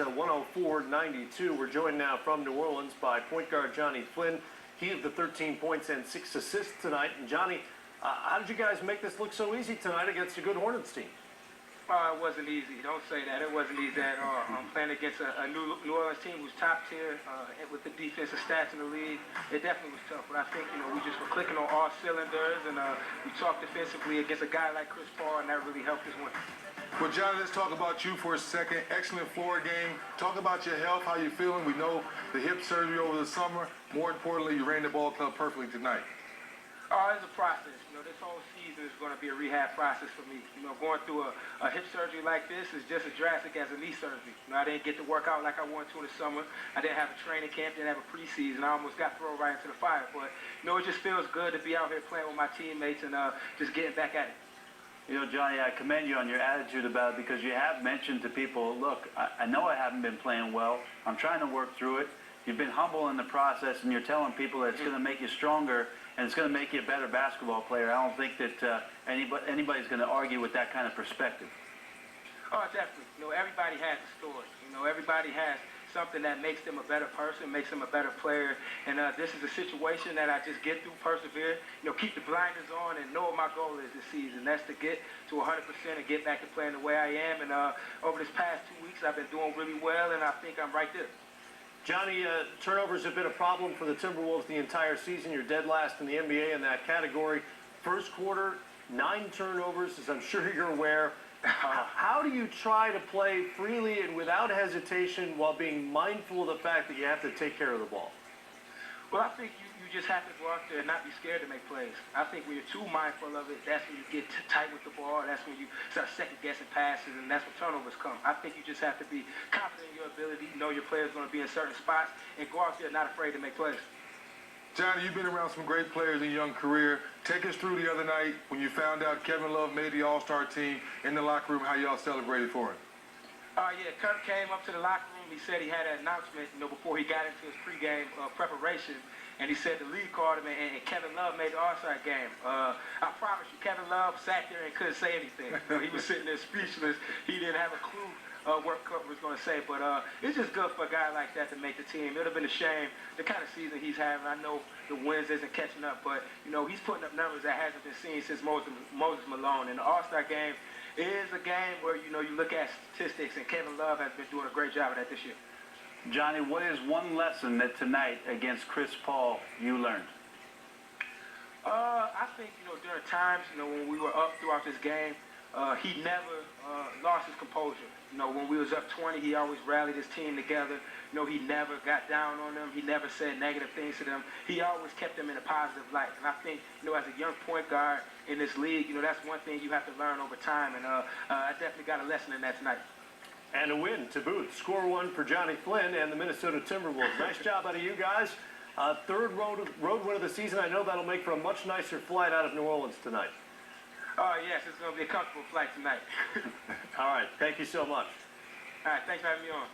at 104-92. We're joined now from New Orleans by point guard JonnyFlynn. He had the 13 points and 6 assists tonight. And Johnny, how did you guys make this look so easy tonight against a good Hornets team? It wasn't easy. Don't say that. It wasn't easy at all. I'm playing against a New Orleans team who's top tier with the defensive stats in the league. It definitely was tough, but I think we just were clicking on all cylinders, and we talked defensively against a guy like Chris Paul, and that really helped us win. Well, Johnny, let's talk about you for a second. Excellent floor game. Talk about your health, how you feeling. We know the hip surgery over the summer. More importantly, you ran the ball club perfectly tonight. It's a process. This whole season is going to be a rehab process for me. Going through a hip surgery like this is just as drastic as a knee surgery. I didn't get to work out like I wanted to in the summer. I didn't have a training camp, didn't have a preseason. I almost got thrown right into the fire. But, it just feels good to be out here playing with my teammates and just getting back at it. Johnny, I commend you on your attitude about it, because you have mentioned to people, look, I know I haven't been playing well. I'm trying to work through it. You've been humble in the process, and you're telling people that it's going to make you stronger and it's going to make you a better basketball player. I don't think that anybody's going to argue with that kind of perspective. Oh, definitely. Everybody has a story. Everybody has something that makes them a better person, makes them a better player. And this is a situation that I just get through, persevere, keep the blinders on, and know what my goal is this season. That's to get to 100% and get back to playing the way I am. And over this past 2 weeks, I've been doing really well, and I think I'm right there. Johnny, turnovers have been a problem for the Timberwolves the entire season. You're dead last in the NBA in that category. First quarter, 9 turnovers, as I'm sure you're aware. How do you try to play freely and without hesitation while being mindful of the fact that you have to take care of the ball? Well, I think you just have to go out there and not be scared to make plays. I think when you're too mindful of it, that's when you get tight with the ball. That's when you start second-guessing passes, and that's when turnovers come. I think you just have to be confident in your ability, know your player's going to be in certain spots, and go out there not afraid to make plays. Johnny, you've been around some great players in your young career. Take us through the other night when you found out Kevin Love made the All-Star team in the locker room, how y'all celebrated for him. Yeah, Kirk came up to the locker room. He said he had an announcement, before he got into his pregame preparation. And he said the league called him, and Kevin Love made the All-Star game. I promise you, Kevin Love sat there and couldn't say anything. He was sitting there speechless. He didn't have a clue what Kirk was going to say. But it's just good for a guy like that to make the team. It would have been a shame, the kind of season he's having. I know the wins isn't catching up, but, he's putting up numbers that hasn't been seen since Moses Malone. And the All-Star game is a game where, you look at statistics, and Kevin Love has been doing a great job of that this year. Johnny, what is one lesson that tonight against Chris Paul you learned? I think, during times, when we were up throughout this game, he never lost his composure. When we was up 20, he always rallied his team together. He never got down on them. He never said negative things to them. He always kept them in a positive light. And I think, as a young point guard in this league, that's one thing you have to learn over time. And I definitely got a lesson in that tonight. And a win to boot. Score 1 for JonnyFlynn and the Minnesota Timberwolves. Nice job out of you guys. Third road win of the season. I know that'll make for a much nicer flight out of New Orleans tonight. Yes, it's going to be a comfortable flight tonight. All right. Thank you so much. All right. Thanks for having me on.